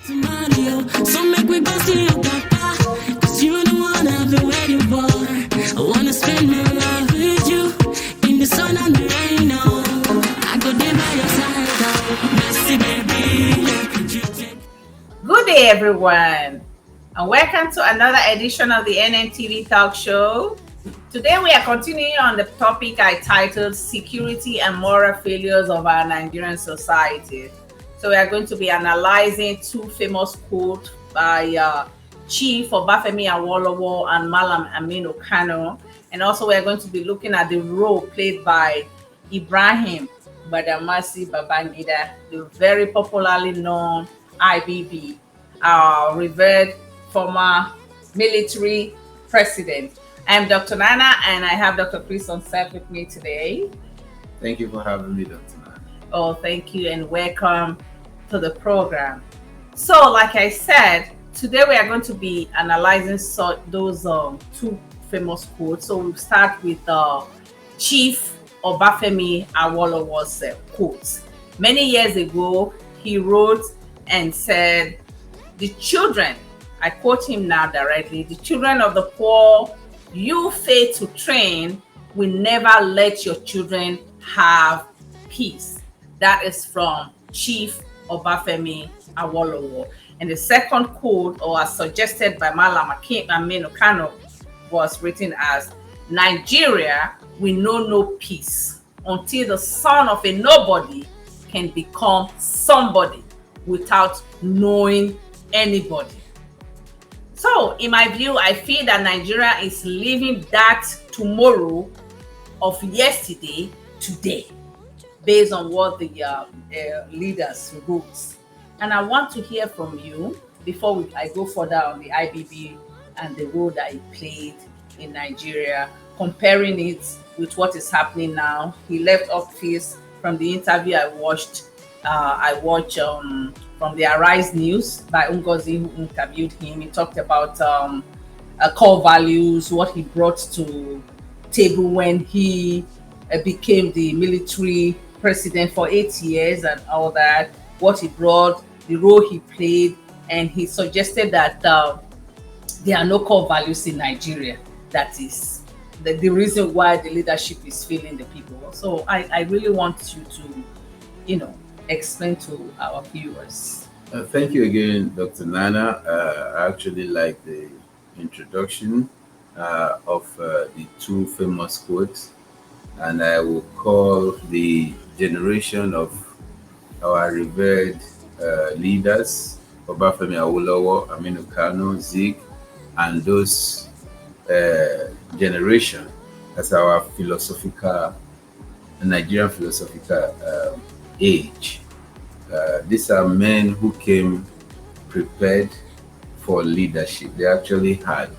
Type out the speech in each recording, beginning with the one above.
Mario, so make we go see your papa, 'cause you're the one I've been waiting for. I wanna spend my life with you, in the sun and the rain, oh. I go there by your side, oh. Messy baby, could you take... Good day, everyone, and welcome to another edition of the NNTV Talk Show. Today, we are continuing on the topic I titled Security and Moral Failures of Our Nigerian Society. So, we are going to be analyzing two famous quotes by Chief Obafemi Awolowo and Malam Aminu Kano. And also, we are going to be looking at the role played by Ibrahim Badamasi Babangida, the very popularly known IBB, our revered former military president. I'm Dr. Nana, and I have Dr. Chris on set with me today. Thank you for having me, Dr. Nana. Oh, thank you, and welcome to the program. So, like I said, today we are going to be analyzing those two famous quotes. So, we'll start with Chief Obafemi Awolowo's quotes. Many years ago, he wrote and said, "The children," I quote him now directly, "the children of the poor you fail to train will never let your children have peace." That is from Chief Obafemi Awolowo. And the second quote, or as suggested by Malam Aminu Kano, was written as, "Nigeria will know no peace until the son of a nobody can become somebody without knowing anybody." So, in my view, I feel that Nigeria is living that tomorrow of yesterday today, based on what the leaders wrote. And I want to hear from you before I go further on the IBB and the role that it played in Nigeria, comparing it with what is happening now. He left office. From the interview I watched from the Arise News by Ngozi, who interviewed him. He talked about core values, what he brought to table when he became the military president for 8 years and all that, what he brought, the role he played, and he suggested that there are no core values in Nigeria. That is the reason why the leadership is failing the people. So I really want you to, explain to our viewers. Thank you again, Dr. Nana. I actually like the introduction of the two famous quotes, and I will call the generation of our revered leaders, Obafemi Awolowo, Aminu Kano, Zeke, and those generation as our Nigerian philosophical age. These are men who came prepared for leadership. They actually had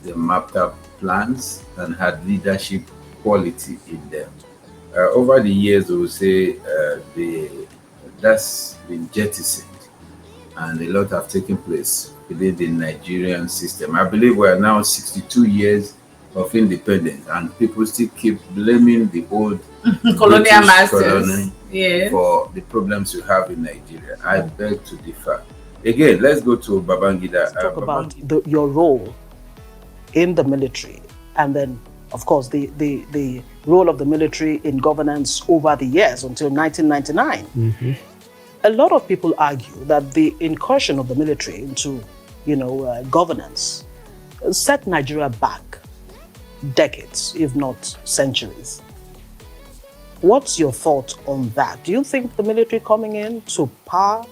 they mapped out plans and had leadership quality in them. Over the years, we will say that's been jettisoned, and a lot have taken place within the Nigerian system. I believe we are now 62 years of independence, and people still keep blaming the old colonial masters for the problems we have in Nigeria. I beg to differ. Again, let's go to Babangida. Let's talk about your role in the military, and then, of course, the role of the military in governance over the years until 1999. Mm-hmm. A lot of people argue that the incursion of the military into, governance set Nigeria back decades, if not centuries. What's your thought on that? Do you think the military coming in to power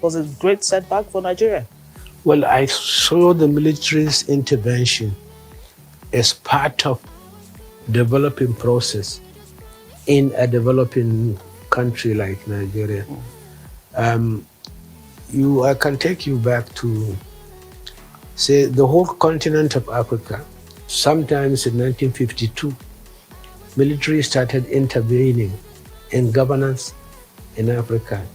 was a great setback for Nigeria? Well, I saw the military's intervention as part of developing process in a developing country like Nigeria. I can take you back to, say, the whole continent of Africa. Sometimes in 1952, military started intervening in governance in Africa.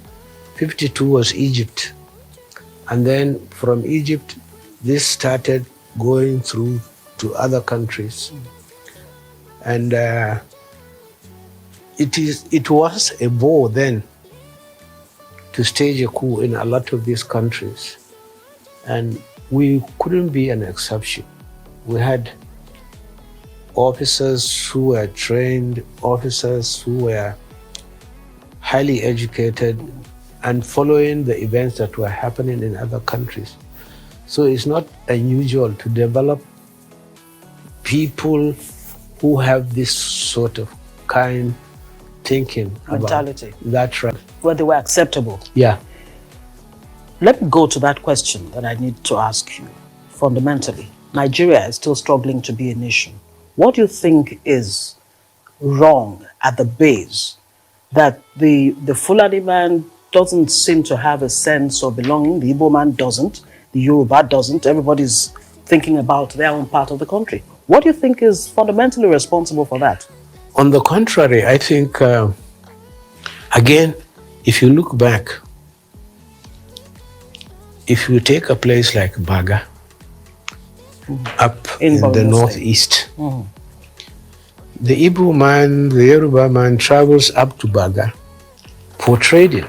52 was Egypt. And then from Egypt, this started going through to other countries. And it was a war then to stage a coup in a lot of these countries. And we couldn't be an exception. We had officers who were trained, officers who were highly educated and following the events that were happening in other countries. So it's not unusual to develop people who have this sort of kind thinking mentality. About, that's right. Where they were acceptable. Yeah. Let me go to that question that I need to ask you. Fundamentally, Nigeria is still struggling to be a nation. What do you think is wrong at the base that the Fulani man doesn't seem to have a sense of belonging, the Igbo man doesn't, the Yoruba doesn't, everybody's thinking about their own part of the country? What do you think is fundamentally responsible for that? On the contrary, I think, again, if you look back, if you take a place like Baga, up in the northeast, the Igbo man, the Yoruba man travels up to Baga for trading.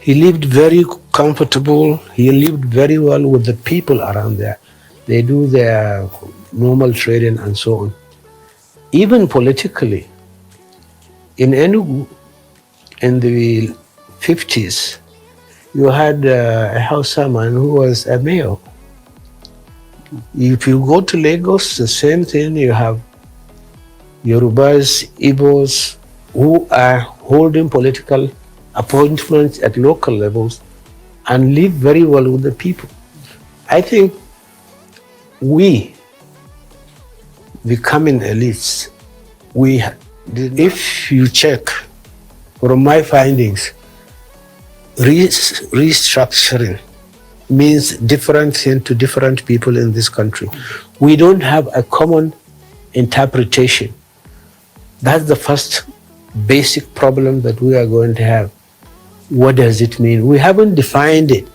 He lived very comfortable, he lived very well with the people around there. They do their normal trading and so on. Even politically, in Enugu, in the 50s, you had a Hausa man who was a mayor. If you go to Lagos, the same thing, you have Yorubas, Igbos, who are holding political appointments at local levels and live very well with the people. I think we, becoming elites, if you check from my findings, restructuring means different things to different people in this country. We don't have a common interpretation. That's the first basic problem that we are going to have. What does it mean? We haven't defined it.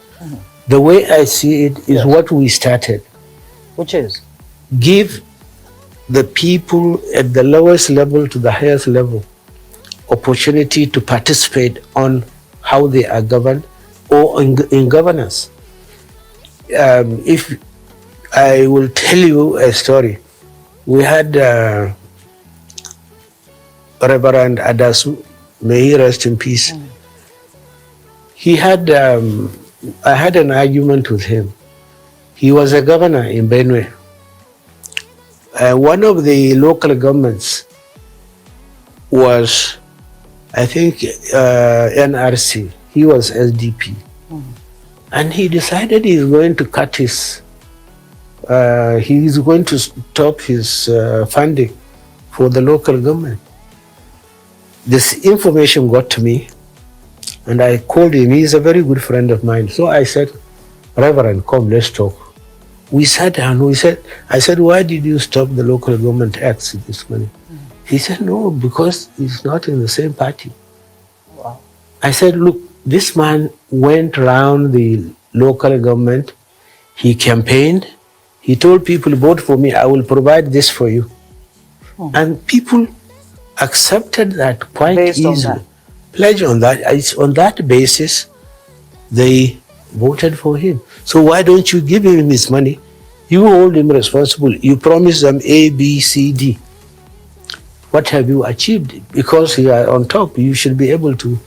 The way I see it is what we started. Which is? Give the people at the lowest level to the highest level opportunity to participate on how they are governed or in governance. If I will tell you a story, we had Reverend Adasu, may he rest in peace. He had, I had an argument with him. He was a governor in Benue. One of the local governments was, I think, NRC. He was SDP. And he decided he's going to cut his, he's going to stop his funding for the local government. This information got to me, and I called him. He's a very good friend of mine. So I said, Reverend, come, let's talk. We sat down, I said, why did you stop the local government acts with this money? He said, no, because he's not in the same party. Wow. I said, look, this man went around the local government, he campaigned, he told people, vote for me, I will provide this for you. And people accepted that quite easily. Pledge on that. It's on that basis they voted for him. So why don't you give him his money? You hold him responsible. You promise them A, B, C, D. What have you achieved? Because you are on top, you should be able to.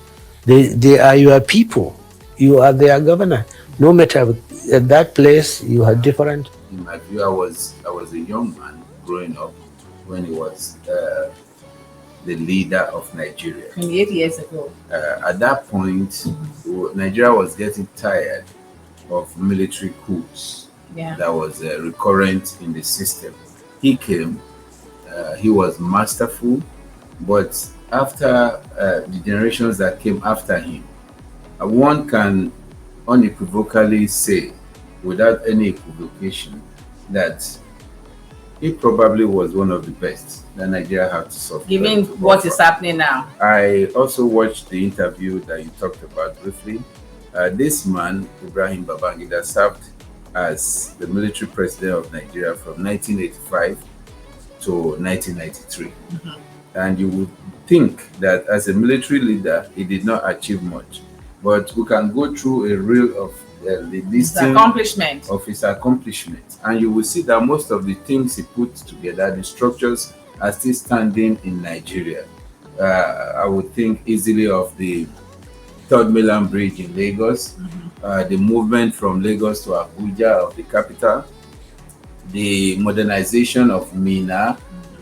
They are your people. You are their governor. No matter at that place, you are different. In my view, I was a young man growing up when he was the leader of Nigeria. 28 years ago. At that point, Nigeria was getting tired of military coups that was recurrent in the system. He came, he was masterful, but after the generations that came after him, one can unequivocally say, without any equivocation, that he probably was one of the best that Nigeria had to suffer. Given what is happening now. I also watched the interview that you talked about briefly. This man, Ibrahim Babangida, served as the military president of Nigeria from 1985 to 1993. And you would think that as a military leader, he did not achieve much. but we can go through a reel of the His listing accomplishment. of his accomplishments, and you will see that most of the things he put together, the structures, are still standing in Nigeria. I would think easily of the Third Mainland Bridge in Lagos, the movement from Lagos to Abuja, of the capital, the modernization of Mina.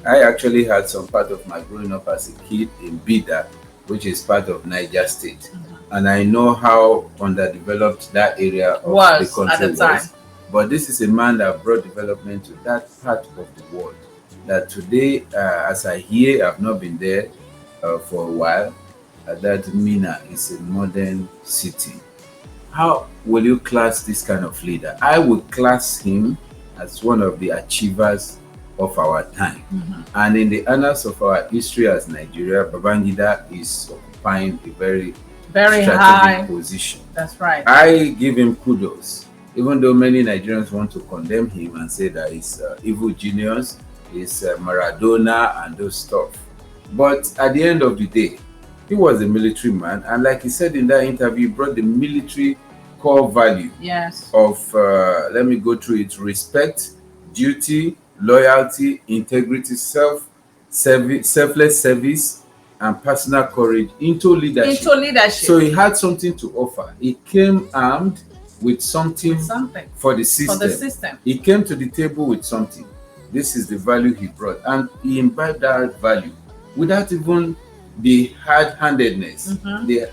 I actually had some part of my growing up as a kid in Bida, which is part of Niger State. And I know how underdeveloped that area of the country was. But this is a man that brought development to that part of the world. That today, as I hear, I've not been there for a while, that Mina is a modern city. How will you class this kind of leader? I would class him as one of the achievers of our time. And in the annals of our history as Nigeria, Babangida is occupying a very strategic high position. That's right. I give him kudos, even though many Nigerians want to condemn him and say that he's evil genius, he's Maradona and those stuff. But at the end of the day, he was a military man, and like he said in that interview, he brought the military core value of, let me go through it: respect, duty, loyalty, integrity, selfless service, and personal courage into leadership. So he had something to offer. He came armed with something for the system. He came to the table with something. This is the value he brought, and he imbibed that value without even the hard-handedness, the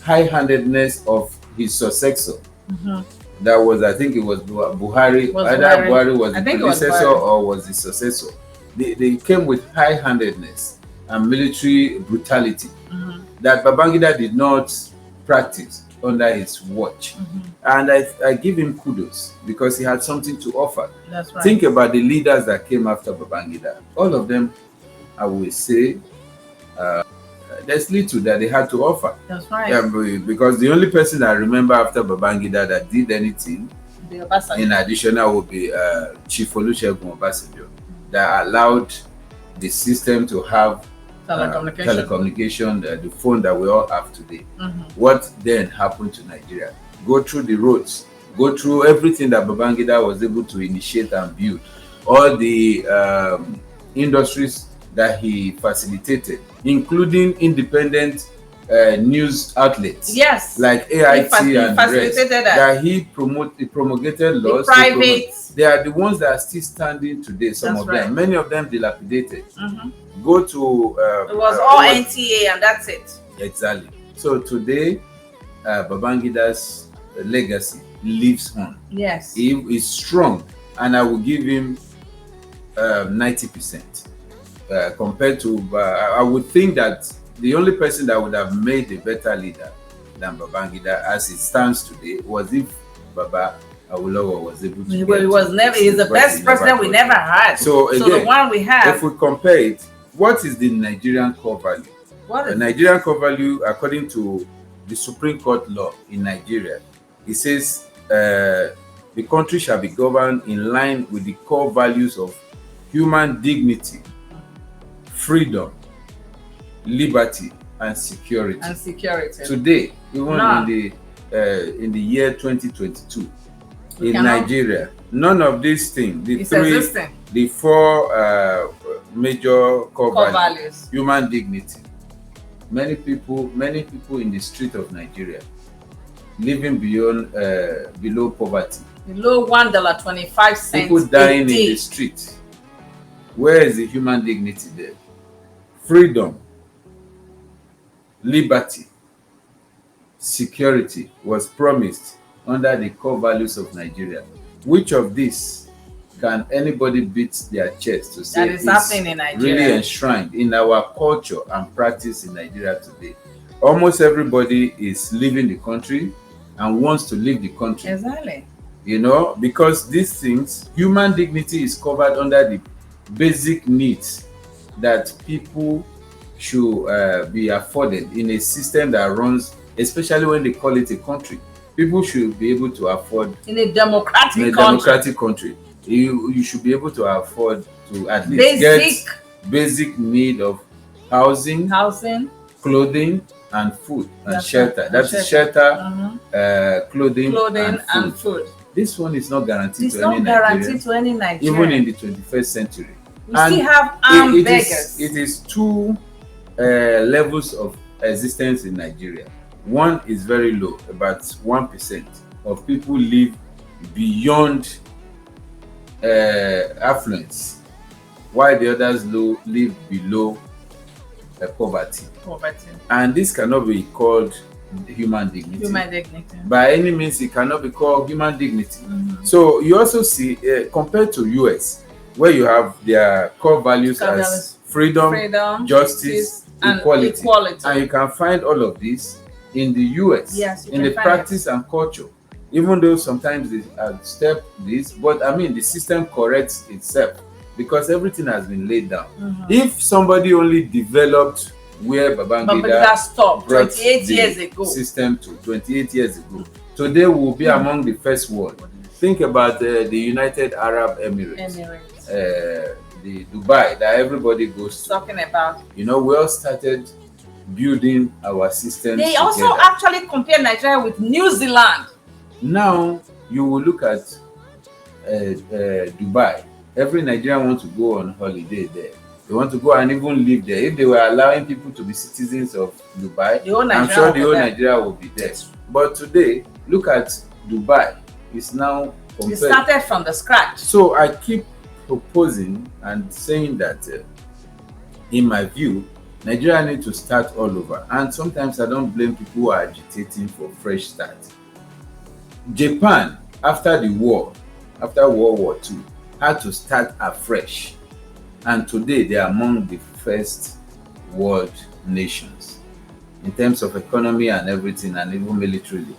high-handedness of his successor. That was, I think it was Buhari. Either Buhari was the predecessor or was the successor. They came with high-handedness and military brutality that Babangida did not practice under his watch. And I give him kudos because he had something to offer. That's right. Think about the leaders that came after Babangida. All of them, I will say, there's little that they had to offer. That's right. Yeah, because the only person I remember after Babangida that did anything in addition would be Chief Olusegun Obasanjo, that allowed the system to have telecommunication, the phone that we all have today. What then happened to Nigeria? Go through the roads, go through everything that Babangida was able to initiate and build, all the industries that he facilitated, including independent news outlets, like AIT and the rest, that he promulgated laws. They are the ones that are still standing today. Some of them, many of them dilapidated. Go to it was all NTA and that's it. Exactly. So today, Babangida's legacy lives on. Yes, he is strong, and I will give him 90%. Compared to, I would think that the only person that would have made a better leader than Babangida as it stands today was if Baba Awolowo was able to. He's the best president we never had. So again, the one we have, if we compare it, what is the Nigerian core value? The Nigerian core value, according to the Supreme Court law in Nigeria, it says the country shall be governed in line with the core values of human dignity, freedom, liberty, and security. Today, even in the year 2022, in Nigeria, none of these things, the four major core values, human dignity. Many people in the street of Nigeria living below poverty, below $1.25. People dying in the street. Where is the human dignity there? Freedom, liberty, security was promised under the core values of Nigeria. Which of these can anybody beat their chest to say that is happening in Nigeria? Really enshrined in our culture and practice in Nigeria today? Almost everybody is leaving the country and wants to leave the country. Exactly. You know, because these things, human dignity is covered under the basic needs that people should be afforded in a system that runs, especially when they call it a country. People should be able to afford in a democratic country. You should be able to afford to at least get basic need of housing, clothing and food and That's shelter. right. That is shelter, clothing, Clothing and food. This one is not guaranteed It's to not any guaranteed Nigerian, to any even Nigerian. in the 21st century. We still have armed beggars. It is two levels of existence in Nigeria. One is very low, about 1% of people live beyond affluence, while the others live below poverty. And this cannot be called human dignity. Human dignity. By any means, it cannot be called human dignity. So you also see, compared to US, where you have their core values as freedom, justice, and equality. And you can find all of this in the US, in the practice and culture. Even though sometimes they step this, but I mean the system corrects itself because everything has been laid down. If somebody only developed where Babangida stopped 28 years ago, system to 28 years ago, today we will be among the first world. Think about the United Arab Emirates. The Dubai that everybody goes to. Talking about, we all started building our systems. They also actually compare Nigeria with New Zealand. Now you will look at Dubai. Every Nigerian wants to go on holiday there. They want to go and even live there. If they were allowing people to be citizens of Dubai, I'm sure the whole Nigeria will be there. But today, look at Dubai. It's now compared. It started from the scratch. So I keep proposing and saying that, in my view, Nigeria needs to start all over. And sometimes I don't blame people who are agitating for fresh start. Japan, after the war, after World War II, had to start afresh. And today they are among the first world nations in terms of economy and everything, and even militarily.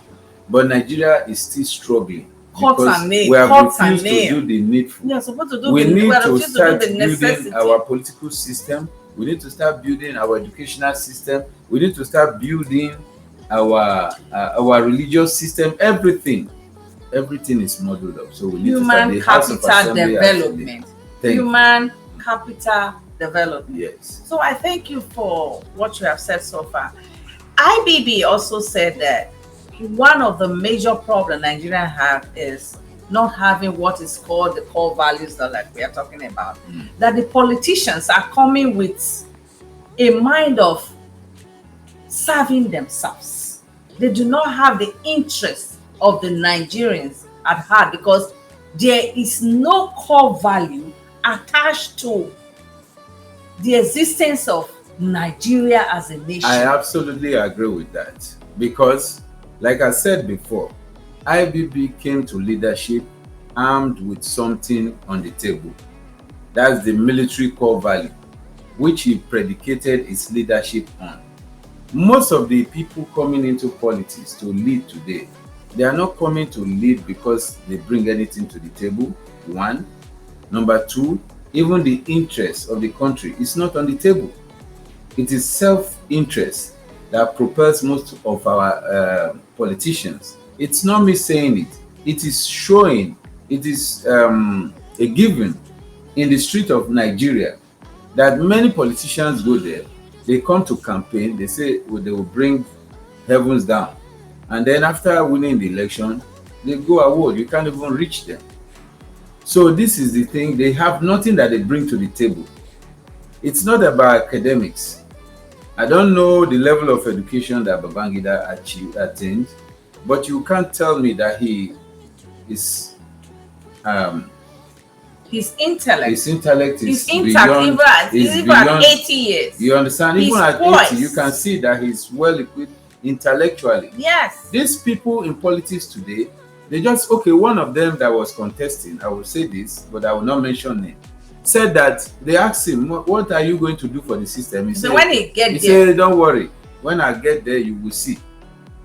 But Nigeria is still struggling because we have refused to do the needful. We need to start building our political system. We need to start building our educational system. We need to start building our religious system. Everything is modeled up. So we need to start the House of Assembly development. Human capital development. Yes. So I thank you for what you have said so far. IBB also said that one of the major problems Nigerians have is not having what is called the core values that like we are talking about. That the politicians are coming with a mind of serving themselves. They do not have the interest of the Nigerians at heart because there is no core value attached to the existence of Nigeria as a nation. I absolutely agree with that because, like I said before, IBB came to leadership armed with something on the table. That's the military core value, which he predicated his leadership on. Most of the people coming into politics to lead today, they are not coming to lead because they bring anything to the table, one. Number two, even the interest of the country is not on the table. It is self-interest that propels most of our politicians. It's not me saying it. It is showing, it is a given in the street of Nigeria that many politicians go there, they come to campaign, they say they will bring heavens down. And then after winning the election, they go away. You can't even reach them. So this is the thing, they have nothing that they bring to the table. It's not about academics. I don't know the level of education that Babangida attained, but you can't tell me that he is his intellect is beyond, even at 80 years. You understand? Even at 80, you can see that he's well equipped intellectually. Yes. These people in politics today, they just, one of them that was contesting, I will say this, but I will not mention name, said that they asked him, what are you going to do for the system? He said, when he said, don't worry, when I get there, you will see.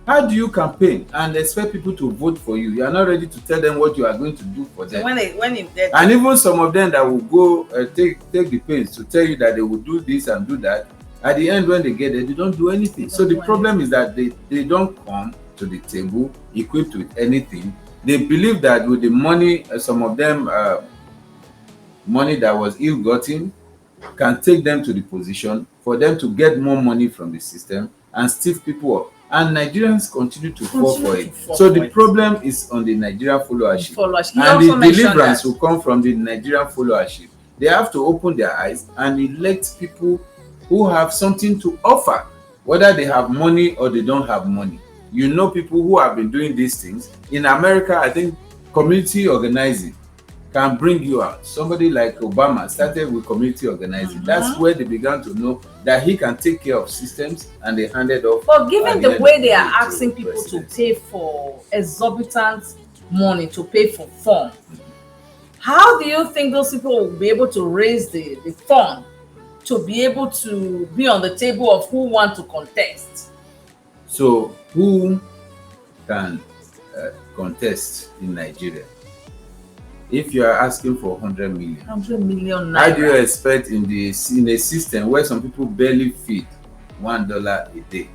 How do you campaign and expect people to vote for you? You are not ready to tell them what you are going to do for them. And even some of them that will go take the pains to tell you that they will do this and do that, at the end when they get there, they don't do anything. So the problem is that they don't come to the table equipped with anything. They believe that with the money, some of them money that was ill-gotten can take them to the position, for them to get more money from the system and stiff people up. And Nigerians continue to fall for it. So the problem is on the Nigerian followership. And the deliverance will come from the Nigerian followership. They have to open their eyes and elect people who have something to offer, whether they have money or they don't have money. You know, people who have been doing these things. In America, I think community organizing can bring you out. Somebody like Obama started with community organizing. That's where they began to know that he can take care of systems, and they handed off. But given the way they are asking people to pay for exorbitant money to pay for fund, how do you think those people will be able to raise the fund to be able to be on the table of who want to contest? So who can contest in Nigeria? If you are asking for 100 million, 100 million how do you naira, expect in a system where some people barely feed $1 a day,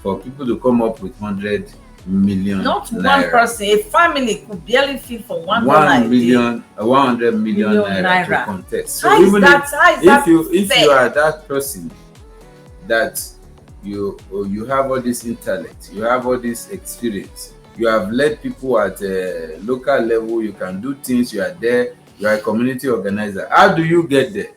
for people to come up with 100 million? not naira? one person, a family could barely feed for $1 a day. 100 million naira to naira. contest. How is that? If you are that person that you have all this intellect, you have all this experience, you have led people at a local level, you can do things, you are there, you are a community organizer. How do you get there?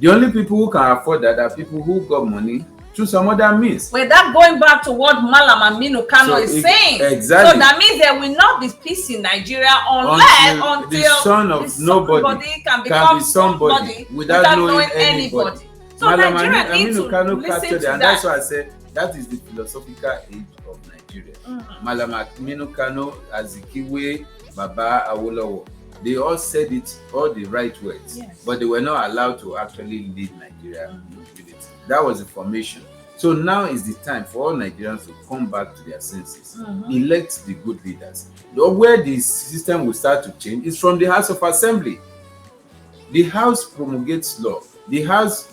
The only people who can afford that are people who got money through some other means. Well, that going back to what Malam Aminu Kano is saying. Exactly. So that means there will not be peace in Nigeria until the son of nobody can be somebody without knowing anybody. So Malam Nigeria needs Aminu to Kano listen captured it, to and that's why I said that is the philosophical age of Nigeria. Malam Aminu Kano, Azikiwe, Baba Awolowo, they all said it all the right words, yes, but they were not allowed to actually lead Nigeria in unity. That was the formation. So now is the time for all Nigerians to come back to their senses, elect the good leaders. Where the system will start to change is from the House of Assembly. The House promulgates law. The House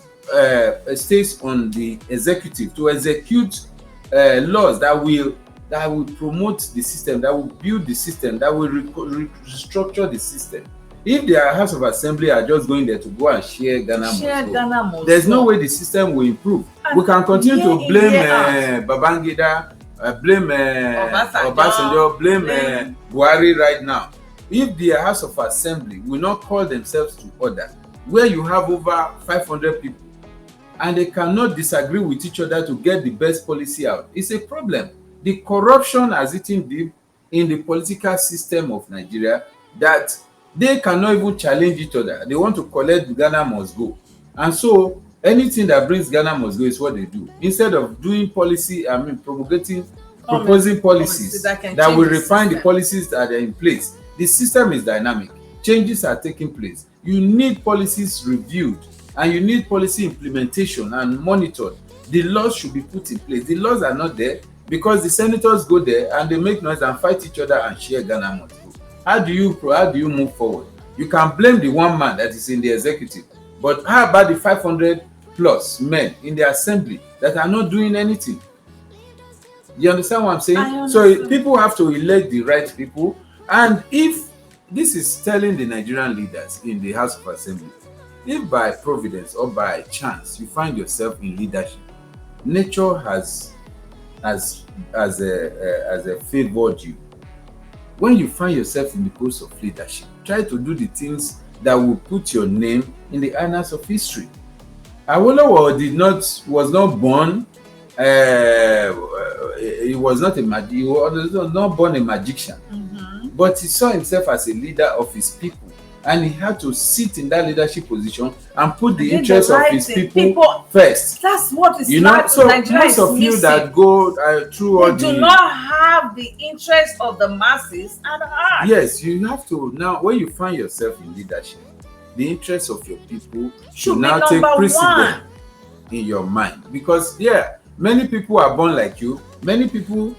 stays on the executive to execute laws that will promote the system, that will build the system, that will restructure the system. If the House of Assembly are just going there to go and share Ghana must go, there's no way the system will improve. And we can continue to blame Babangida, blame Obasanjo, blame Buhari right now. If the House of Assembly will not call themselves to order, where you have over 500 people and they cannot disagree with each other to get the best policy out, it's a problem. The corruption has eaten deep in the political system of Nigeria that they cannot even challenge each other. They want to collect Ghana must go. And so anything that brings Ghana must go is what they do. Instead of doing policy, proposing policies that will refine the policies that are in place. The system is dynamic. Changes are taking place. You need policies reviewed and you need policy implementation and monitored. The laws should be put in place. The laws are not there because the senators go there and they make noise and fight each other and share Ghana must go. How do you move forward? You can blame the one man that is in the executive, but how about the 500 plus men in the assembly that are not doing anything? You understand what I'm saying? So people have to elect the right people. And if this is telling the Nigerian leaders in the House of Assembly, if by providence or by chance you find yourself in leadership, nature has favored you. When you find yourself in the post of leadership, try to do the things that will put your name in the annals of history. Awolowo was not born. He was not born a magician, but he saw himself as a leader of his people, and he had to sit in that leadership position and put the interests of his people first. That's what is so most of you that go through all do not have the interest of the masses at heart. Yes, you have to. Now when you find yourself in leadership, the interests of your people should now take precedent in your mind, because many people are born like you. Many people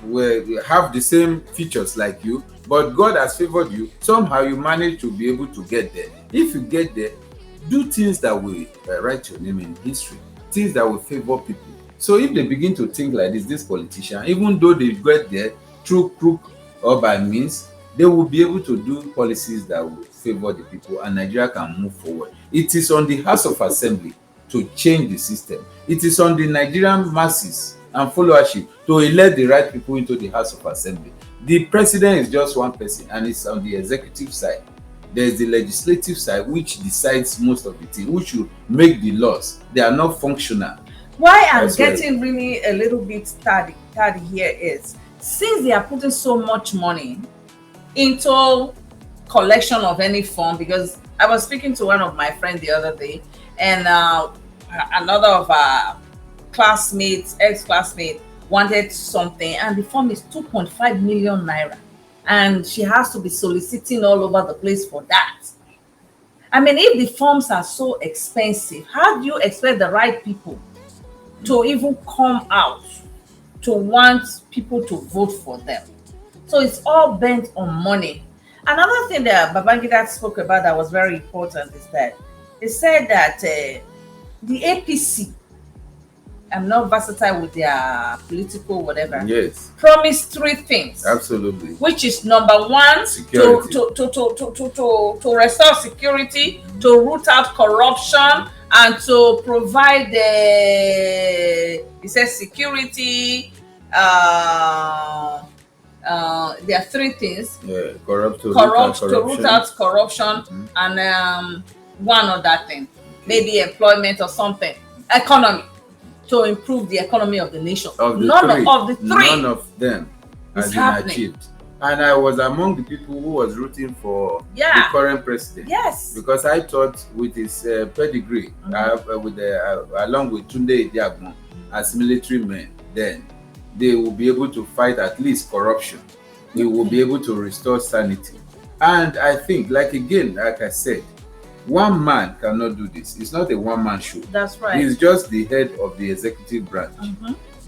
will have the same features like you, but God has favored you. Somehow you manage to be able to get there. If you get there, do things that will write your name in history, things that will favor people. So if they begin to think like this politician, even though they get there through crook or by means, they will be able to do policies that will favor the people, and Nigeria can move forward. It is on the House of Assembly to change the system. It is on the Nigerian masses and followership to elect the right people into the House of Assembly. The president is just one person, and it's on the executive side. There's the legislative side, which decides most of the things, which should make the laws. They are not functional. Why I'm getting really a little bit tired here is, since they are putting so much money into collection of any form, because I was speaking to one of my friends the other day, and another of our classmates, ex-classmate, wanted something, and the form is 2.5 million naira, and she has to be soliciting all over the place for that. I mean, if the forms are so expensive, how do you expect the right people to even come out to want people to vote for them? So it's all bent on money. Another thing that Babangida spoke about that was very important is that he said that the APC, I'm not versatile with their political whatever, Yes, promised 3 things. absolutely. Which is number 1, Security. to restore security, to root out corruption, and to provide he says security. There are 3 things: Yeah, corrupt to root out corruption, and one other thing, maybe employment or something, economy, to improve the economy of the nation. None of the 3. None of them has been happening. achieved. And I was among the people who was rooting for the current president. Yes. Because I thought with his pedigree, along with Tunde Idiagbon as military men, then they will be able to fight at least corruption. They will be able to restore sanity. And I think, like I said, one man cannot do this. It's not a one-man show. That's right. He's just the head of the executive branch.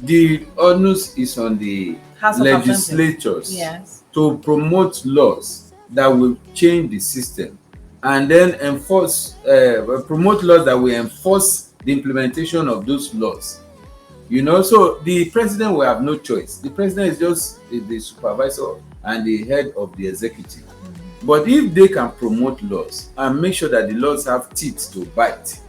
The onus is on the legislatures to promote laws that will change the system, and then promote laws that will enforce the implementation of those laws. So the president will have no choice. The president is just the supervisor and the head of the executive. But if they can promote laws and make sure that the laws have teeth to bite,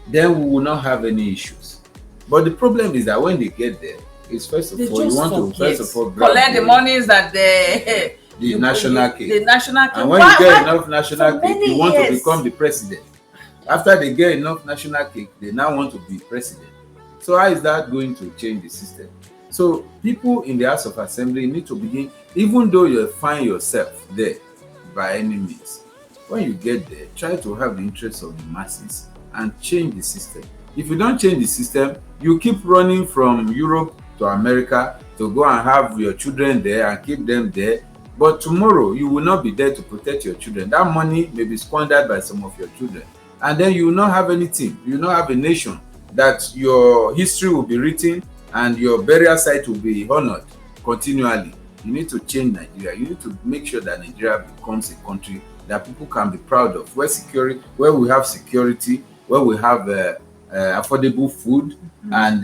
then we will not have any issues. But the problem is that when they get there, it's first of all, you want to collect the monies that the national cake. The national cake. And when you get enough national cake, you want to become the president. After they get enough national cake, they now want to be president. So how is that going to change the system? So people in the House of Assembly need to begin, even though you find yourself there by any means, when you get there, try to have the interests of the masses and change the system. If you don't change the system, you keep running from Europe to America to go and have your children there and keep them there. But tomorrow, you will not be there to protect your children. That money may be squandered by some of your children. And then you will not have anything. You will not have a nation that your history will be written and your burial site will be honored continually. You need to change Nigeria. You need to make sure that Nigeria becomes a country that people can be proud of, where we have security, where we have affordable food and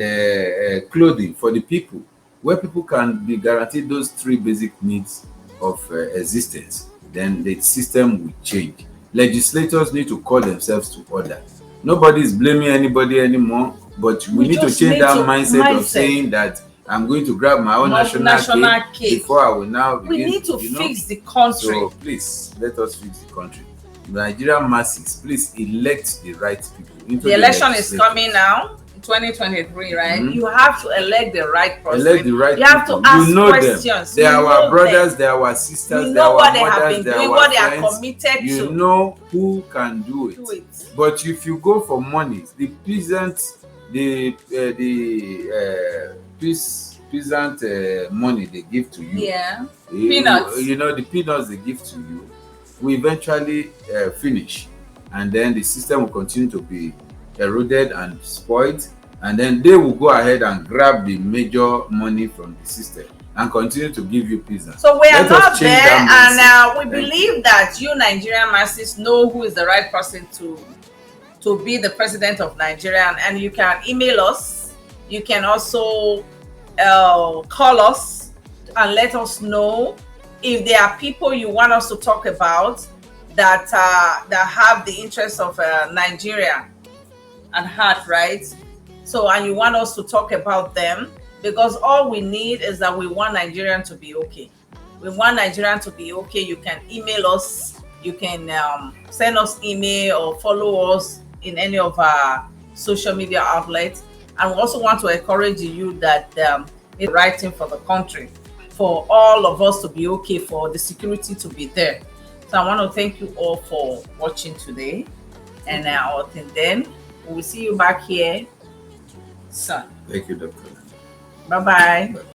clothing for the people, where people can be guaranteed those 3 basic needs of existence. Then the system will change. Legislators need to call themselves to order. Nobody is blaming anybody anymore, but we need to change that mindset of saying that I'm going to grab my own national cake before I will now begin. We need to fix the country. So please, let us fix the country. The Nigerian masses, please elect the right people into the election is coming now, 2023, right? You have to elect the right person. Elect the right you have to ask questions. They are our brothers, they are our sisters, they are our mothers, they are what they our are committed to. You know who can do it. But if you go for money, the peasants, peasant money they give to you, peanuts, the peanuts they give to you will eventually finish, and then the system will continue to be eroded and spoiled, and then they will go ahead and grab the major money from the system and continue to give you peasants. So we are not there, and we believe that you Nigerian masses know who is the right person to be the president of Nigeria, and you can email us. You can also call us and let us know If there are people you want us to talk about that that have the interest of Nigeria at heart, right? So, and you want us to talk about them, because all we need is that we want Nigerian to be okay. We want Nigerian to be okay. You can email us, you can send us email or follow us in any of our social media outlets. And we also want to encourage you that it's the right thing for the country, for all of us to be okay, for the security to be there. So I want to thank you all for watching today. And until then, we will see you back here soon. Thank you, Dr. Bye-bye.